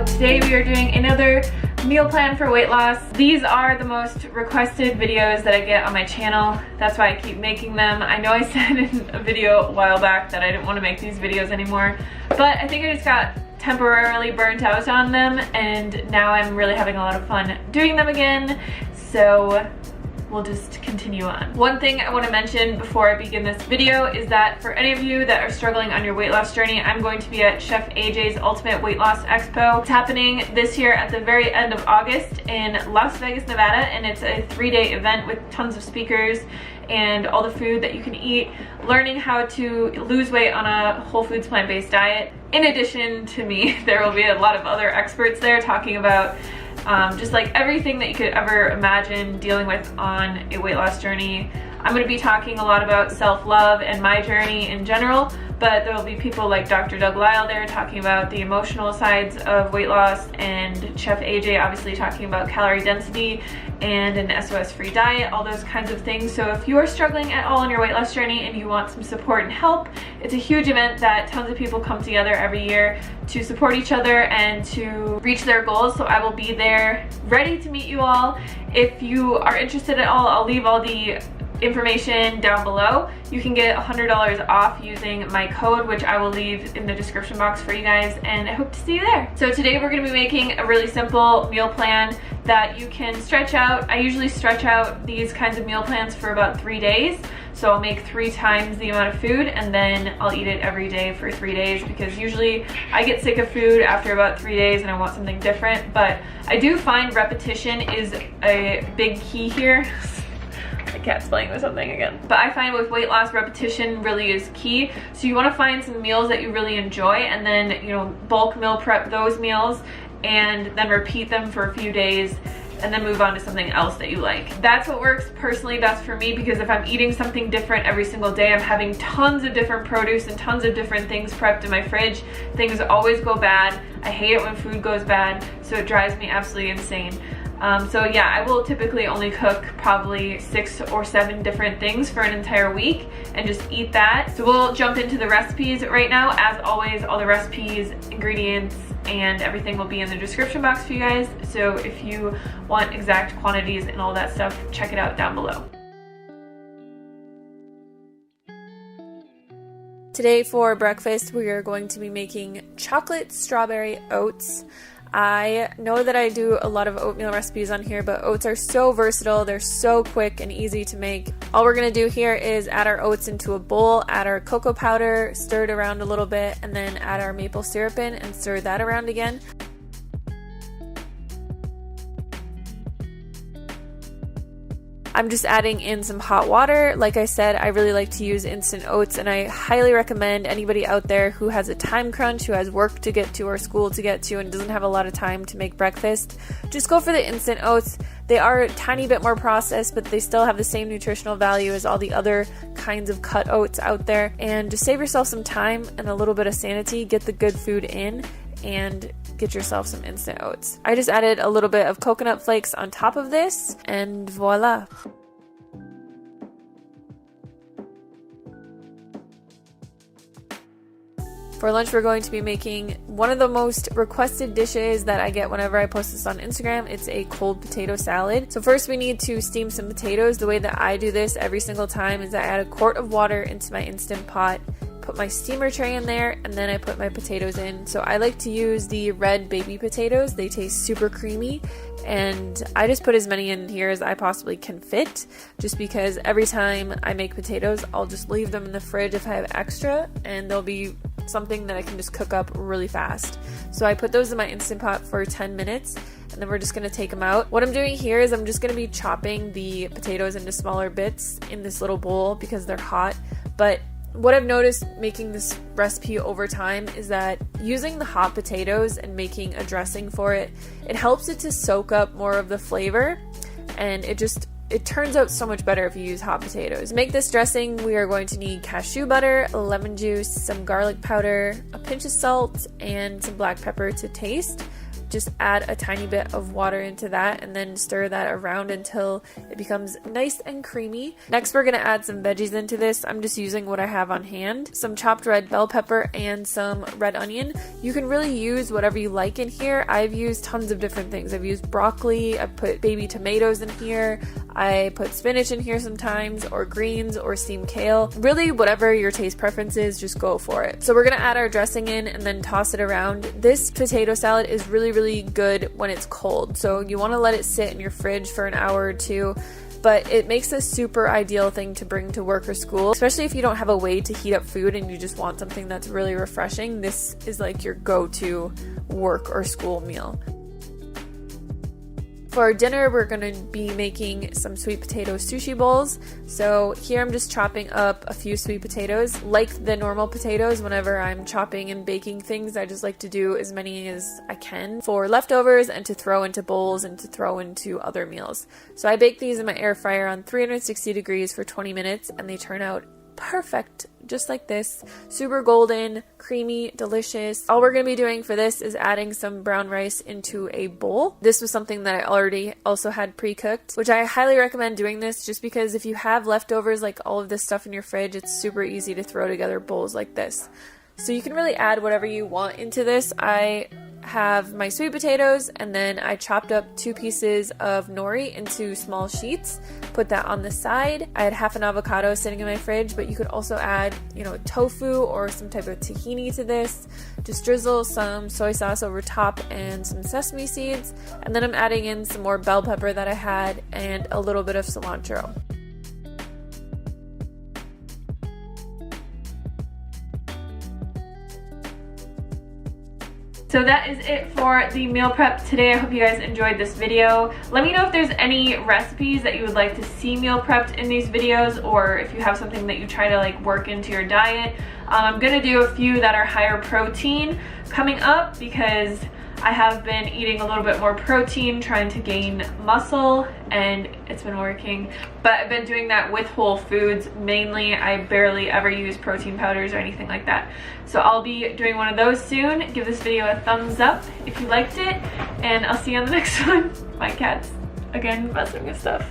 So today we are doing another meal plan for weight loss. These are the most requested videos that I get on my channel. That's why I keep making them. I know I said in a video a while back that I didn't want to make these videos anymore, but I think I just got temporarily burnt out on them, and now I'm really having a lot of fun doing them again. So we'll just continue on. One thing I want to mention before I begin this video is that for any of you that are struggling on your weight loss journey, I'm going to be at Chef AJ's Ultimate Weight Loss Expo. It's happening this year at the very end of August in Las Vegas, Nevada, and it's a 3-day event with tons of speakers and all the food that you can eat, learning how to lose weight on a whole foods plant-based diet. In addition to me, there will be a lot of other experts there talking about just like everything that you could ever imagine dealing with on a weight loss journey. I'm going to be talking a lot about self-love and my journey in general, but there will be people like Dr. Doug Lisle there talking about the emotional sides of weight loss, and Chef AJ obviously talking about calorie density and an SOS-free diet, all those kinds of things. So if you are struggling at all on your weight loss journey and you want some support and help, it's a huge event that tons of people come together every year to support each other and to reach their goals. So I will be there ready to meet you all. If you are interested at all, I'll leave all the information down below. You can get $100 off using my code, which I will leave in the description box for you guys, and I hope to see you there. So today we're going to be making a really simple meal plan that you can stretch out. I usually stretch out these kinds of meal plans for about 3 days. So I'll make 3 times the amount of food, and then I'll eat it every day for 3 days, because usually I get sick of food after about 3 days and I want something different. But I do find repetition is a big key here. The cat's playing with something again. But I find with weight loss, repetition really is key. So you want to find some meals that you really enjoy, and then, you know, bulk meal prep those meals and then repeat them for a few days and then move on to something else that you like. That's what works personally best for me, because if I'm eating something different every single day, I'm having tons of different produce and tons of different things prepped in my fridge. Things always go bad. I hate it when food goes bad, so it drives me absolutely insane. So yeah, I will typically only cook probably 6 or 7 different things for an entire week and just eat that. So we'll jump into the recipes right now. As always, all the recipes, ingredients, and everything will be in the description box for you guys. So if you want exact quantities and all that stuff, check it out down below. Today for breakfast, we are going to be making chocolate strawberry oats. I know that I do a lot of oatmeal recipes on here, but oats are so versatile. They're so quick and easy to make. All we're going to do here is add our oats into a bowl, add our cocoa powder, stir it around a little bit, and then add our maple syrup in and stir that around again. I'm just adding in some hot water. Like I said, I really like to use instant oats, and I highly recommend anybody out there who has a time crunch, who has work to get to or school to get to and doesn't have a lot of time to make breakfast, just go for the instant oats. They are a tiny bit more processed, but they still have the same nutritional value as all the other kinds of cut oats out there. And just save yourself some time and a little bit of sanity, get the good food in, and get yourself some instant oats. I just added a little bit of coconut flakes on top of this, and voila. For lunch, we're going to be making one of the most requested dishes that I get whenever I post this on Instagram. It's a cold potato salad. So first we need to steam some potatoes. The way that I do this every single time is I add a quart of water into my Instant Pot, put my steamer tray in there, and then I put my potatoes in. So I like to use the red baby potatoes. They taste super creamy, and I just put as many in here as I possibly can fit, just because every time I make potatoes, I'll just leave them in the fridge if I have extra, and they'll be something that I can just cook up really fast. So I put those in my Instant Pot for 10 minutes, and then we're just going to take them out. What I'm doing here is I'm just going to be chopping the potatoes into smaller bits in this little bowl because they're hot. But what I've noticed making this recipe over time is that using the hot potatoes and making a dressing for it, it helps it to soak up more of the flavor, and it turns out so much better if you use hot potatoes. To make this dressing, we are going to need cashew butter, lemon juice, some garlic powder, a pinch of salt, and some black pepper to taste. just add a tiny bit of water into that and then stir that around until it becomes nice and creamy. Next, we're gonna add some veggies into this. I'm just using what I have on hand. Some chopped red bell pepper and some red onion. You can really use whatever you like in here. I've used tons of different things. I've used broccoli, I've put baby tomatoes in here, I put spinach in here sometimes, or greens, or steamed kale. Really, whatever your taste preference is, just go for it. So we're gonna add our dressing in and then toss it around. This potato salad is really good when it's cold. So you wanna let it sit in your fridge for an hour or two, but it makes a super ideal thing to bring to work or school, especially if you don't have a way to heat up food and you just want something that's really refreshing. This is like your go-to work or school meal. For dinner, we're gonna be making some sweet potato sushi bowls. So here I'm just chopping up a few sweet potatoes. Like the normal potatoes, whenever I'm chopping and baking things, I just like to do as many as I can for leftovers and to throw into bowls and to throw into other meals. So I bake these in my air fryer on 360 degrees for 20 minutes and they turn out perfect, just like this. Super golden, creamy, delicious. All we're gonna be doing for this is adding some brown rice into a bowl. This was something that I already also had pre-cooked, which I highly recommend doing this just because if you have leftovers, like all of this stuff in your fridge, it's super easy to throw together bowls like this. So you can really add whatever you want into this. I have my sweet potatoes and then I chopped up 2 pieces of nori into small sheets, put that on the side. I had half an avocado sitting in my fridge, but you could also add, you know, tofu or some type of tahini to this. Just drizzle some soy sauce over top and some sesame seeds, and then I'm adding in some more bell pepper that I had and a little bit of cilantro. So that is it for the meal prep today. I hope you guys enjoyed this video. Let me know if there's any recipes that you would like to see meal prepped in these videos, or if you have something that you try to like work into your diet. I'm gonna do a few that are higher protein coming up because I have been eating a little bit more protein, trying to gain muscle, and it's been working. But I've been doing that with whole foods mainly. I barely ever use protein powders or anything like that. So I'll be doing one of those soon. Give this video a thumbs up if you liked it, and I'll see you on the next one. My cat's again messing with stuff.